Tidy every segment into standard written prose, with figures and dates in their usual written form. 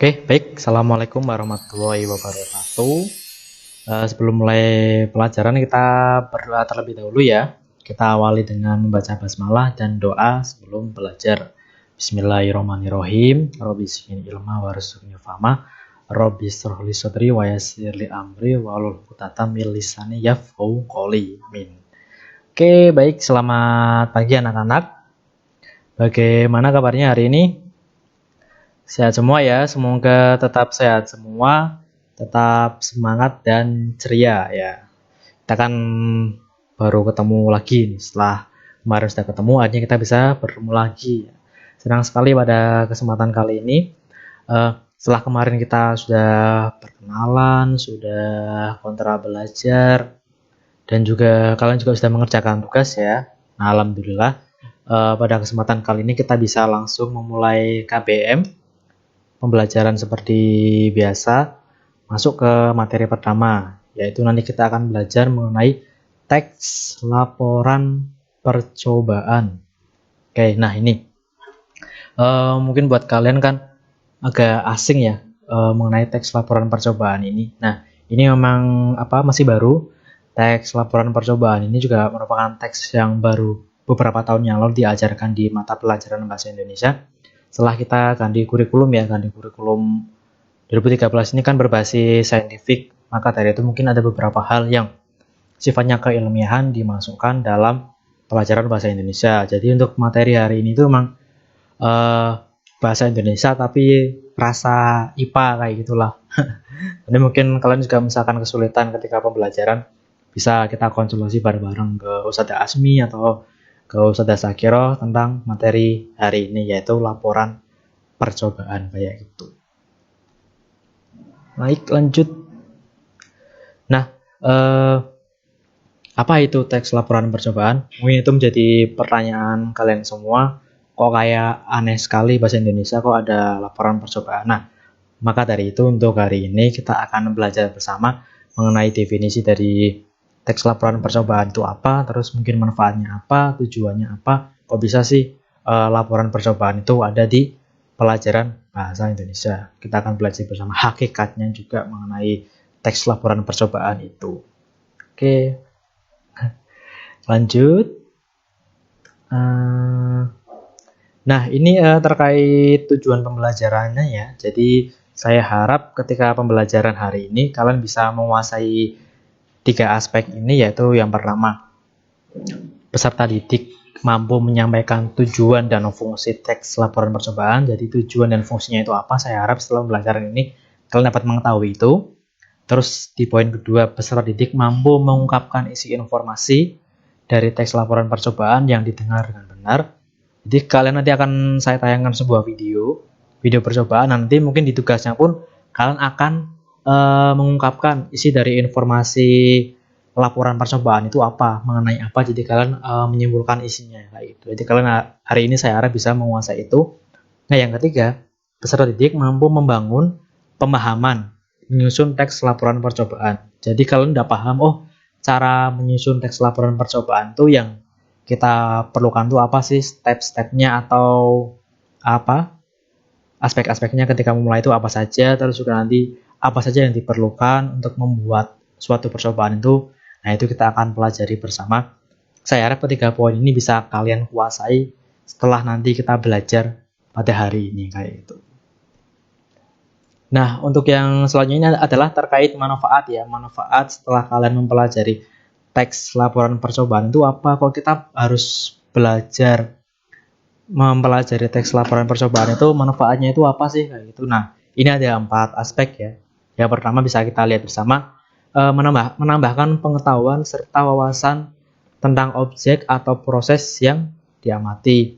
Oke, baik. Assalamualaikum warahmatullahi wabarakatuh. Sebelum mulai pelajaran, kita berdoa terlebih dahulu ya. Kita awali dengan membaca basmalah dan doa sebelum belajar. Bismillahirrahmanirrahim. Rabbi zidni ilma warzuqni fahma. Rabbi shrah li sadri wa yassir li amri wahlul 'uqdatam min lisani yafqahu qawli. Amin. Oke, baik. Selamat pagi anak-anak. Bagaimana kabarnya hari ini? Sehat semua ya, semoga tetap sehat semua, tetap semangat dan ceria ya. Kita kan baru ketemu lagi nih, setelah kemarin sudah ketemu, akhirnya kita bisa bertemu lagi. Senang sekali pada kesempatan kali ini. Setelah kemarin kita sudah perkenalan, sudah kontra belajar, dan juga kalian juga sudah mengerjakan tugas ya. Nah, alhamdulillah pada kesempatan kali ini kita bisa langsung memulai KBM. Pembelajaran seperti biasa, masuk ke materi pertama, yaitu nanti kita akan belajar mengenai teks laporan percobaan. Oke, nah ini mungkin buat kalian kan agak asing ya mengenai teks laporan percobaan ini. Nah, ini memang masih baru. Teks laporan percobaan ini juga merupakan teks yang baru beberapa tahun yang lalu diajarkan di mata pelajaran bahasa Indonesia. Setelah kita ganti kurikulum 2013 ini kan berbasis saintifik, maka dari itu mungkin ada beberapa hal yang sifatnya keilmiahan dimasukkan dalam pelajaran bahasa Indonesia. Jadi untuk materi hari ini itu memang bahasa Indonesia tapi rasa IPA kayak gitulah. Jadi mungkin kalian juga misalkan kesulitan ketika pembelajaran, bisa kita konsultasi bareng-bareng ke Ustadzah Asmi atau ke Ustadzah Sakiro tentang materi hari ini, yaitu laporan percobaan kayak gitu. Baik, lanjut. Nah, apa itu teks laporan percobaan? Mungkin itu menjadi pertanyaan kalian semua. Kok kayak aneh sekali bahasa Indonesia kok ada laporan percobaan. Nah, maka dari itu untuk hari ini kita akan belajar bersama mengenai definisi dari teks laporan percobaan itu apa, terus mungkin manfaatnya apa, tujuannya apa, kok bisa sih laporan percobaan itu ada di pelajaran bahasa Indonesia. Kita akan belajar bersama hakikatnya juga mengenai teks laporan percobaan itu. Oke, lanjut. Nah, ini terkait tujuan pembelajarannya ya. Jadi saya harap ketika pembelajaran hari ini kalian bisa menguasai 3 aspek ini, yaitu yang pertama, peserta didik mampu menyampaikan tujuan dan fungsi teks laporan percobaan. Jadi tujuan dan fungsinya itu apa? Saya harap setelah pembelajaran ini kalian dapat mengetahui itu. Terus di poin kedua, peserta didik mampu mengungkapkan isi informasi dari teks laporan percobaan yang didengar dengan benar. Jadi kalian nanti akan saya tayangkan sebuah video percobaan, nanti mungkin di tugasnya pun kalian akan mengungkapkan isi dari informasi laporan percobaan itu apa, mengenai apa, jadi kalian menyimpulkan isinya kayak gitu. Jadi kalian hari ini saya harap bisa menguasai itu. Nah, yang ketiga, peserta didik mampu membangun pemahaman menyusun teks laporan percobaan. Jadi kalian udah paham, cara menyusun teks laporan percobaan tuh yang kita perlukan tuh apa sih, step-stepnya atau apa, aspek-aspeknya ketika memulai itu apa saja, terus juga nanti apa saja yang diperlukan untuk membuat suatu percobaan itu. Nah, itu kita akan pelajari bersama. Saya harap ketiga poin ini bisa kalian kuasai setelah nanti kita belajar pada hari ini kayak itu. Nah, untuk yang selanjutnya adalah terkait manfaat ya. Manfaat setelah kalian mempelajari teks laporan percobaan itu apa? Kok kita harus belajar mempelajari teks laporan percobaan itu, manfaatnya itu apa sih kayak gitu. Nah, ini ada 4 aspek ya. Yang pertama bisa kita lihat bersama, menambahkan pengetahuan serta wawasan tentang objek atau proses yang diamati.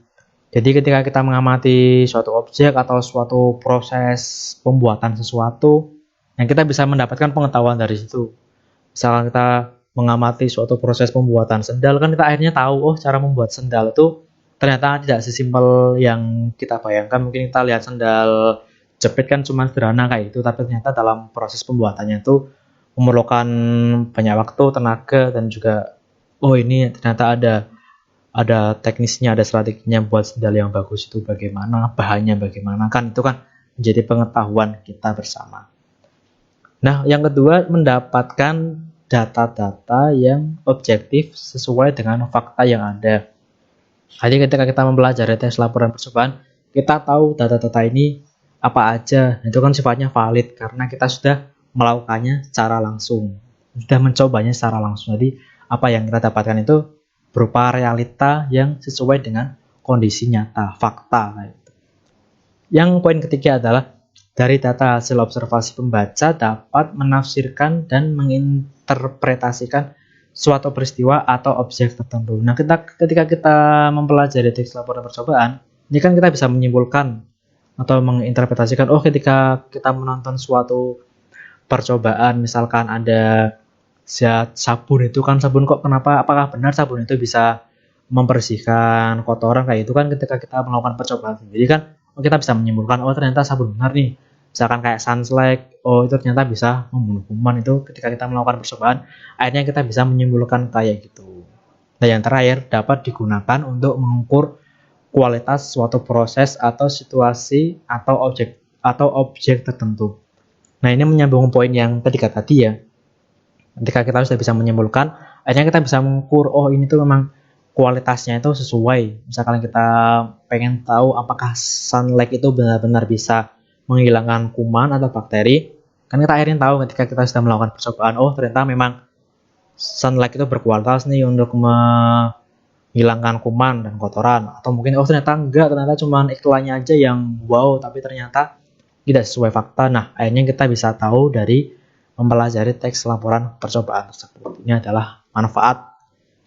Jadi ketika kita mengamati suatu objek atau suatu proses pembuatan sesuatu, yang kita bisa mendapatkan pengetahuan dari situ. Misalkan kita mengamati suatu proses pembuatan sendal, kan kita akhirnya tahu, cara membuat sendal itu ternyata tidak sesimpel yang kita bayangkan. Mungkin kita lihat sendal jepit kan cuma sederhana kayak itu, tapi ternyata dalam proses pembuatannya itu memerlukan banyak waktu, tenaga, dan juga ini ternyata ada teknisnya, ada strateginya buat sendal yang bagus itu bagaimana, bahannya bagaimana, kan itu kan menjadi pengetahuan kita bersama. Nah, yang kedua, mendapatkan data-data yang objektif sesuai dengan fakta yang ada. Jadi ketika kita mempelajari tes laporan percobaan, kita tahu data-data ini apa aja. Itu kan sifatnya valid karena kita sudah melakukannya secara langsung, sudah mencobanya secara langsung. Jadi apa yang kita dapatkan itu berupa realita yang sesuai dengan kondisi nyata, fakta. Yang poin ketiga adalah dari data hasil observasi pembaca dapat menafsirkan dan menginterpretasikan suatu peristiwa atau objek tertentu. Nah, ketika kita mempelajari teks laporan percobaan, ini kan kita bisa menyimpulkan atau menginterpretasikan, oh ketika kita menonton suatu percobaan, misalkan ada zat sabun itu kan, sabun kok kenapa, apakah benar sabun itu bisa membersihkan kotoran kayak itu kan, ketika kita melakukan percobaan sendiri kan, kita bisa menyimpulkan, oh ternyata sabun benar nih. Misalkan kayak Sunsilk, oh itu ternyata bisa membunuh kuman. Itu ketika kita melakukan percobaan, akhirnya kita bisa menyimpulkan kayak gitu. Nah, yang terakhir dapat digunakan untuk mengukur kualitas suatu proses atau situasi atau objek tertentu. Nah, ini menyambung poin yang ketiga tadi ya. Ketika kita sudah bisa menyimpulkan, akhirnya kita bisa mengukur, oh ini tuh memang kualitasnya itu sesuai. Misalkan kita pengen tahu apakah Sunlight itu benar-benar bisa menghilangkan kuman atau bakteri, kan kita akhirnya tahu ketika kita sudah melakukan percobaan, oh ternyata memang Sunlight itu berkualitas nih untuk menghilangkan kuman dan kotoran. Atau mungkin oh ternyata enggak, ternyata cuma iklannya aja yang wow, tapi ternyata tidak sesuai fakta. Nah, akhirnya kita bisa tahu dari mempelajari teks laporan percobaan tersebut. Ini adalah manfaat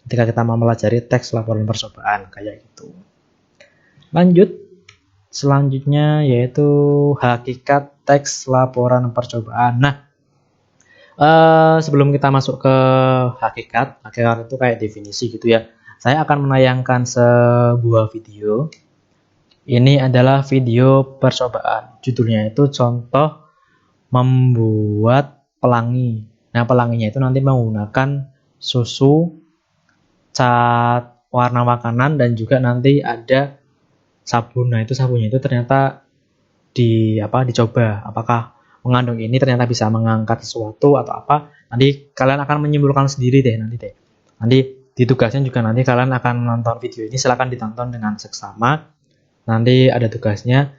ketika kita mempelajari teks laporan percobaan kayak gitu. Lanjut, selanjutnya yaitu hakikat teks laporan percobaan. Nah, sebelum kita masuk ke hakikat itu kayak definisi gitu ya. Saya akan menayangkan sebuah video. Ini adalah video percobaan. Judulnya itu contoh membuat pelangi. Nah, pelanginya itu nanti menggunakan susu, cat warna makanan, dan juga nanti ada sabun. Nah, itu sabunnya itu ternyata dicoba apakah mengandung ini, ternyata bisa mengangkat sesuatu atau apa. Nanti kalian akan menyimpulkan sendiri deh nanti. Nanti di tugasnya juga nanti kalian akan menonton video ini, silakan ditonton dengan seksama. Nanti ada tugasnya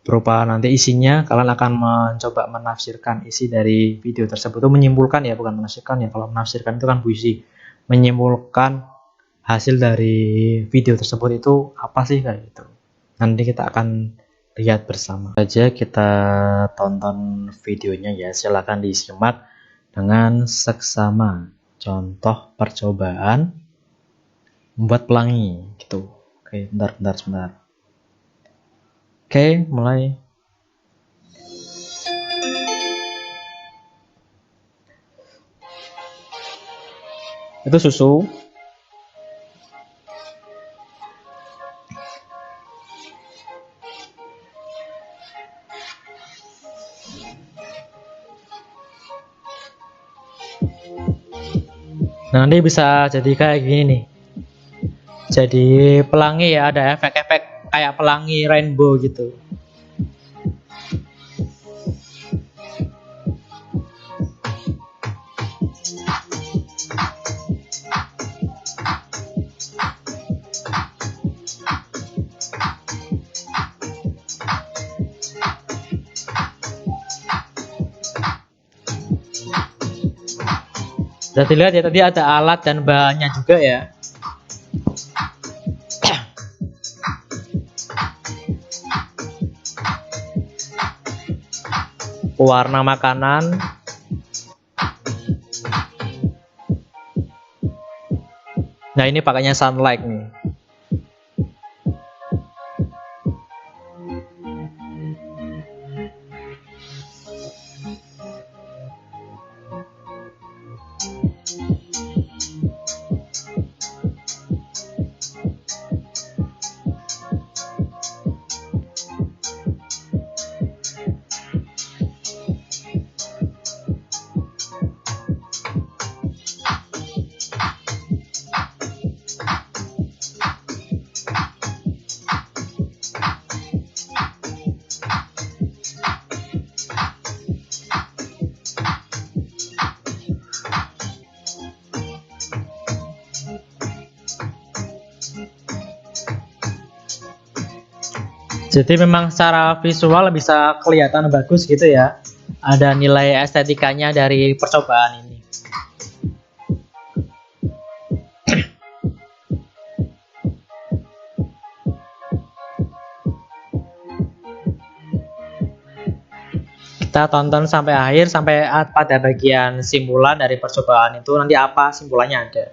berupa nanti isinya kalian akan mencoba menafsirkan isi dari video tersebut. Itu menyimpulkan ya, bukan menafsirkan ya. Kalau menafsirkan itu kan puisi. Menyimpulkan hasil dari video tersebut itu apa sih kayak gitu. Nanti kita akan lihat bersama. Saja kita tonton videonya ya. Silakan disimak dengan seksama. Contoh percobaan membuat pelangi gitu. Oke, sebentar. Oke, mulai. Itu susu. Nah, nanti bisa jadi kayak gini nih. Jadi pelangi ya, ada efek-efek kayak pelangi rainbow gitu. Sudah dilihat ya, tadi ada alat dan bahannya juga ya. Warna makanan. Nah, ini pakainya Sunlight nih. Jadi memang secara visual bisa kelihatan bagus gitu ya. Ada nilai estetikanya dari percobaan ini. Kita tonton sampai akhir, sampai pada bagian simpulan dari percobaan itu nanti apa simpulannya ada.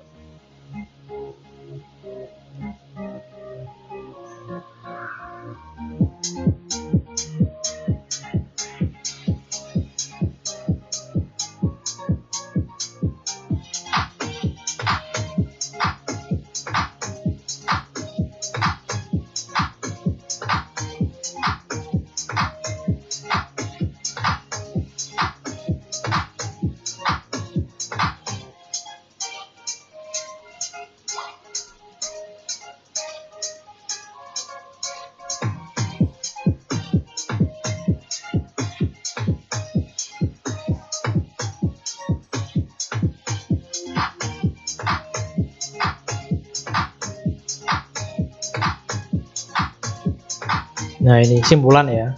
Nah, ini simpulan ya.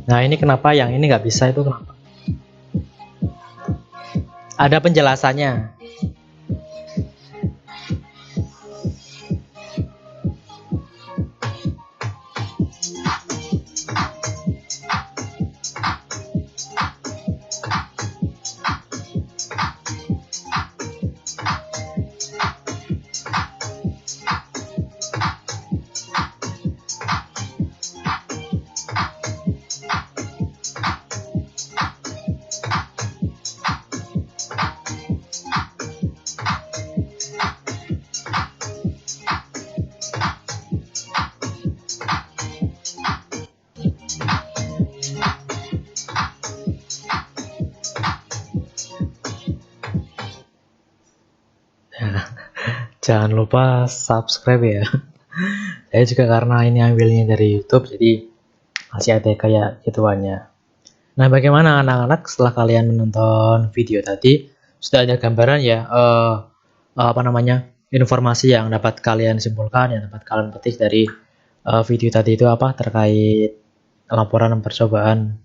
Nah, ini kenapa yang ini nggak bisa, itu kenapa? Ada penjelasannya. Jangan lupa subscribe ya. Saya juga karena ini ambilnya dari YouTube, jadi masih ada kayak gituannya. Nah, bagaimana anak-anak setelah kalian menonton video tadi? Sudah ada gambaran ya, apa namanya, informasi yang dapat kalian simpulkan, yang dapat kalian petik dari video tadi itu apa terkait laporan percobaan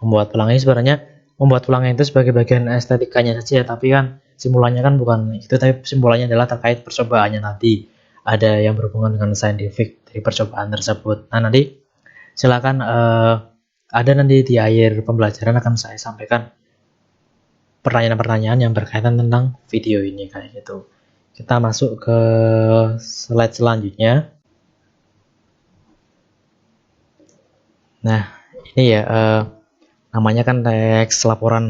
membuat pelangi. Sebenarnya membuat pelangi itu sebagai bagian estetikanya saja, tapi kan simpulannya kan bukan itu, tapi simpulannya adalah terkait percobaannya nanti. Ada yang berhubungan dengan saintifik dari percobaan tersebut. Nah, nanti silakan ada nanti di akhir pembelajaran akan saya sampaikan pertanyaan-pertanyaan yang berkaitan tentang video ini kayak gitu. Kita masuk ke slide selanjutnya. Nah, ini ya namanya kan teks laporan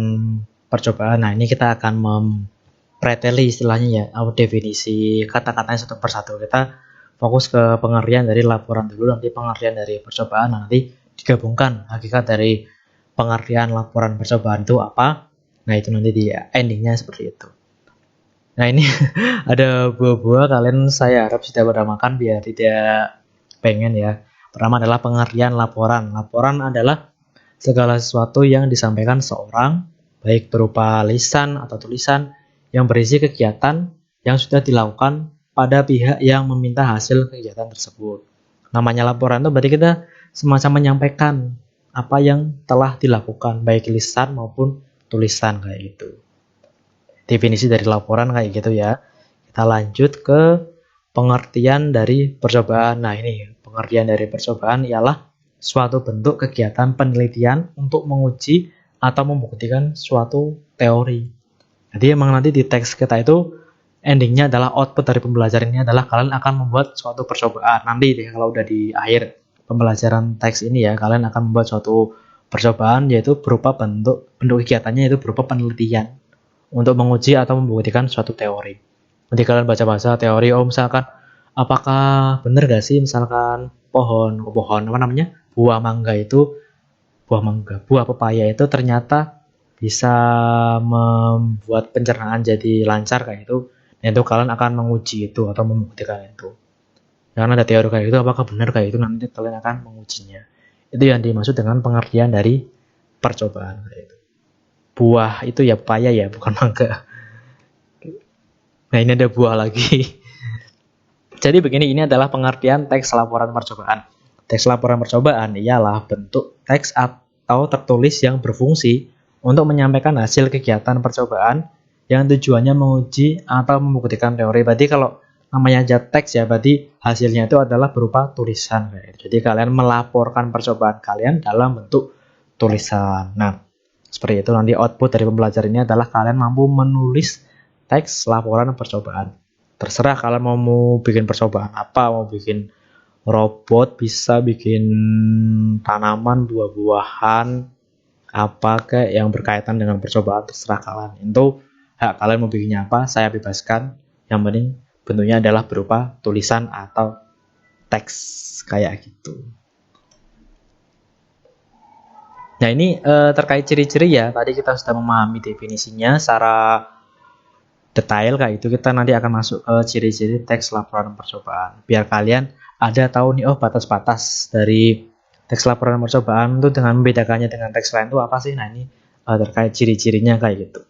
percobaan. Nah, ini kita akan mempreteli istilahnya ya, definisi kata-katanya satu persatu. Kita fokus ke pengertian dari laporan dulu, nanti pengertian dari percobaan, nanti digabungkan hakikat dari pengertian laporan percobaan itu apa. Nah, itu nanti di endingnya seperti itu. Nah, ini ada buah-buah, kalian saya harap sudah pada makan biar tidak pengen ya. Pertama adalah pengertian laporan. Laporan adalah segala sesuatu yang disampaikan seorang, baik berupa lisan atau tulisan, yang berisi kegiatan yang sudah dilakukan pada pihak yang meminta hasil kegiatan tersebut. Namanya laporan itu berarti kita semacam menyampaikan apa yang telah dilakukan, baik lisan maupun tulisan kayak gitu. Definisi dari laporan kayak gitu ya. Kita lanjut ke pengertian dari percobaan. Nah, ini pengertian dari percobaan ialah suatu bentuk kegiatan penelitian untuk menguji atau membuktikan suatu teori. Jadi emang nanti di teks kita itu endingnya adalah output dari pembelajaran ini adalah kalian akan membuat suatu percobaan. Nanti deh kalau udah di akhir pembelajaran teks ini ya, kalian akan membuat suatu percobaan yaitu berupa bentuk kegiatannya itu berupa penelitian untuk menguji atau membuktikan suatu teori. Nanti kalian baca-baca teori, oh misalkan apakah benar gak sih misalkan pohon apa namanya, buah pepaya itu ternyata bisa membuat pencernaan jadi lancar kayak itu. Nah, itu kalian akan menguji itu atau membuktikan itu. Karena ada teori kayak itu, apakah benar kayak itu, nanti kalian akan mengujinya. Itu yang dimaksud dengan pengertian dari percobaan. Buah itu ya pepaya ya, bukan mangga. Nah, ini ada buah lagi. Jadi begini, ini adalah pengertian teks laporan percobaan. Teks laporan percobaan ialah bentuk teks atau tertulis yang berfungsi untuk menyampaikan hasil kegiatan percobaan yang tujuannya menguji atau membuktikan teori. Berarti kalau namanya aja teks ya, berarti hasilnya itu adalah berupa tulisan. Jadi kalian melaporkan percobaan kalian dalam bentuk tulisan. Nah, seperti itu nanti output dari pembelajaran ini adalah kalian mampu menulis teks laporan percobaan. Terserah kalian mau bikin percobaan apa, mau bikin robot, bisa bikin tanaman, buah-buahan, apa kayak yang berkaitan dengan percobaan, terserah kalian. Itu hak kalian mau bikinnya apa, saya bebaskan. Yang penting bentuknya adalah berupa tulisan atau teks kayak gitu. Nah, ini terkait ciri-ciri ya. Tadi kita sudah memahami definisinya secara detail kayak itu. Kita nanti akan masuk ke ciri-ciri teks laporan percobaan. Biar kalian ada tahu nih, oh batas-batas dari teks laporan percobaan itu dengan membedakannya dengan teks lain itu apa sih. Nah, ini terkait ciri-cirinya kayak gitu.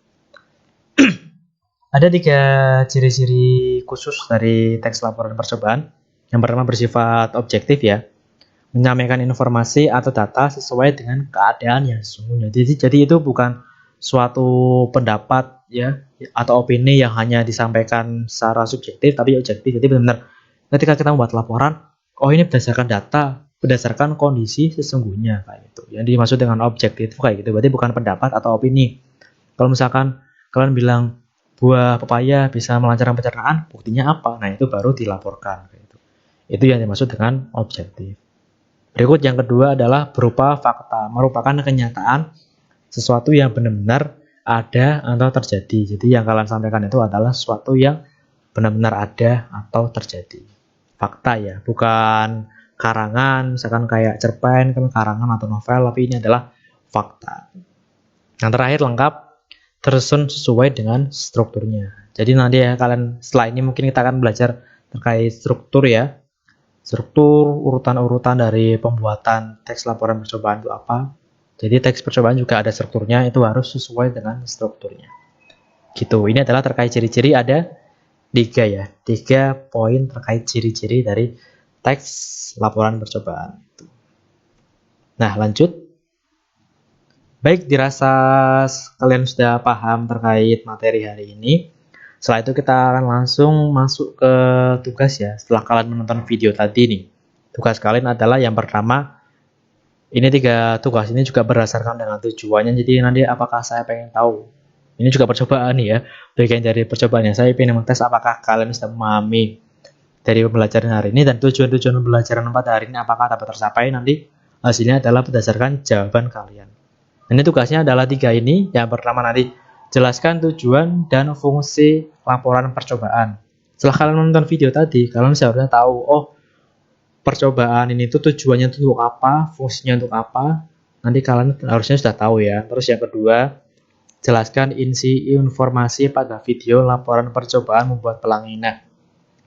Ada 3 ciri-ciri khusus dari teks laporan percobaan. Yang pertama bersifat objektif ya, menyampaikan informasi atau data sesuai dengan keadaan yang sesungguhnya. Jadi itu bukan suatu pendapat ya atau opini yang hanya disampaikan secara subjektif tapi objektif. Jadi benar-benar ketika kita membuat laporan, oh ini berdasarkan data, berdasarkan kondisi sesungguhnya kayak gitu. Yang dimaksud dengan objektif kayak gitu. Berarti bukan pendapat atau opini. Kalau misalkan kalian bilang buah pepaya bisa melancarkan pencernaan, buktinya apa? Nah, itu baru dilaporkan kayak gitu. Itu yang dimaksud dengan objektif. Berikut yang kedua adalah berupa fakta, merupakan kenyataan sesuatu yang benar-benar ada atau terjadi. Jadi yang kalian sampaikan itu adalah sesuatu yang benar-benar ada atau terjadi. Fakta ya, bukan karangan, misalkan kayak cerpen, kan karangan atau novel, tapi ini adalah fakta. Yang terakhir lengkap, tersusun sesuai dengan strukturnya. Jadi nanti ya kalian setelah ini mungkin kita akan belajar terkait struktur ya. Struktur, urutan-urutan dari pembuatan teks laporan percobaan itu apa. Jadi teks percobaan juga ada strukturnya, itu harus sesuai dengan strukturnya. Gitu, ini adalah terkait ciri-ciri, ada 3 ya. 3 poin terkait ciri-ciri dari teks laporan percobaan. Nah, lanjut. Baik, dirasa kalian sudah paham terkait materi hari ini. Setelah itu kita akan langsung masuk ke tugas ya. Setelah kalian menonton video tadi nih, tugas kalian adalah yang pertama, ini 3 tugas ini juga berdasarkan dengan tujuannya. Jadi nanti apakah saya pengen tahu, ini juga percobaan nih ya, bagian dari percobaannya. Saya ingin mengetes apakah kalian sudah memahami dari pembelajaran hari ini dan tujuan-tujuan pembelajaran 4 hari ini apakah dapat tercapai. Nanti hasilnya adalah berdasarkan jawaban kalian. Ini tugasnya adalah 3 ini. Yang pertama nanti jelaskan tujuan dan fungsi laporan percobaan. Setelah kalian menonton video tadi, kalian seharusnya tahu, oh percobaan ini tuh tujuannya untuk apa, fungsinya untuk apa. Nanti kalian harusnya sudah tahu ya. Terus yang kedua, jelaskan isi informasi pada video laporan percobaan membuat pelangi. Nah,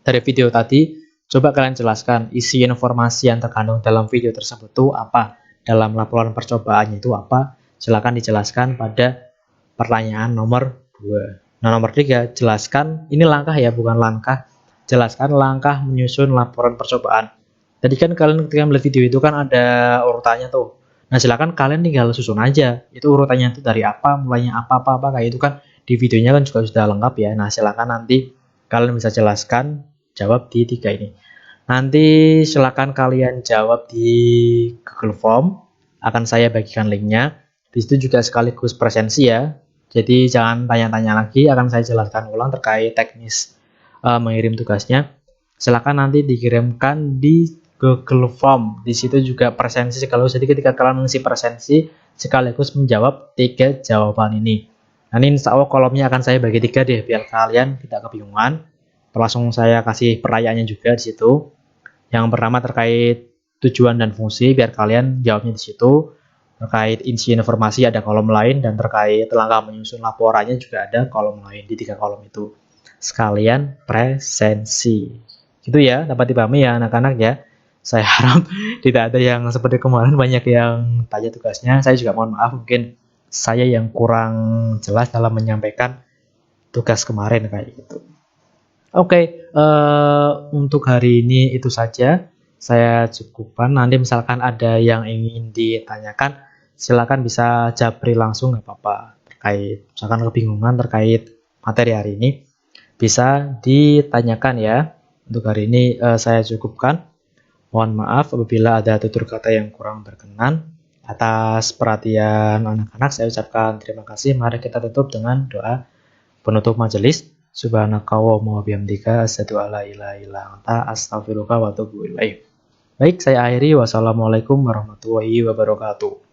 dari video tadi, coba kalian jelaskan isi informasi yang terkandung dalam video tersebut itu apa. Dalam laporan percobaannya itu apa. Silakan dijelaskan pada pertanyaan nomor 2. Nah, nomor 3, jelaskan, ini langkah ya, bukan langkah. Jelaskan langkah menyusun laporan percobaan. Tadi kan kalian ketika melihat video itu kan ada urutannya tuh. Nah, silakan kalian tinggal susun aja. Itu urutannya itu dari apa, mulainya apa kayak itu kan di videonya kan juga sudah lengkap ya. Nah, silakan nanti kalian bisa jelaskan, jawab di 3 ini. Nanti silakan kalian jawab di Google Form. Akan saya bagikan linknya. Di situ juga sekaligus presensi ya. Jadi jangan tanya-tanya lagi, akan saya jelaskan ulang terkait teknis mengirim tugasnya. Silakan nanti dikirimkan di Google Form. Di situ juga presensi sekaligus. Jadi ketika kalian mengisi presensi sekaligus menjawab 3 jawaban ini. Nanti insya Allah kolomnya akan saya bagi 3 deh biar kalian tidak kebingungan. Langsung saya kasih pertanyaannya juga di situ. Yang pertama terkait tujuan dan fungsi biar kalian jawabnya di situ. Terkait isi informasi ada kolom lain, dan terkait langkah menyusun laporannya juga ada kolom lain di 3 kolom itu. Sekalian presensi. Gitu ya, dapat dipahami ya anak-anak ya. Saya harap tidak ada yang seperti kemarin banyak yang tanya tugasnya. Saya juga mohon maaf, mungkin saya yang kurang jelas dalam menyampaikan tugas kemarin kayak gitu. Oke, untuk hari ini itu saja. Saya cukupkan. Nanti misalkan ada yang ingin ditanyakan, silakan bisa japri langsung, nggak apa-apa. Terkait misalkan kebingungan terkait materi hari ini, bisa ditanyakan ya. Untuk hari ini saya cukupkan. Mohon maaf apabila ada tutur kata yang kurang berkenan. Atas perhatian anak-anak, saya ucapkan terima kasih. Mari kita tutup dengan doa penutup majelis. Subhanakallahumma wa bihamdika asyhadu an la ilaha illa anta astaghfiruka wa atubu ilaik. Baik, saya akhiri. Wassalamualaikum warahmatullahi wabarakatuh.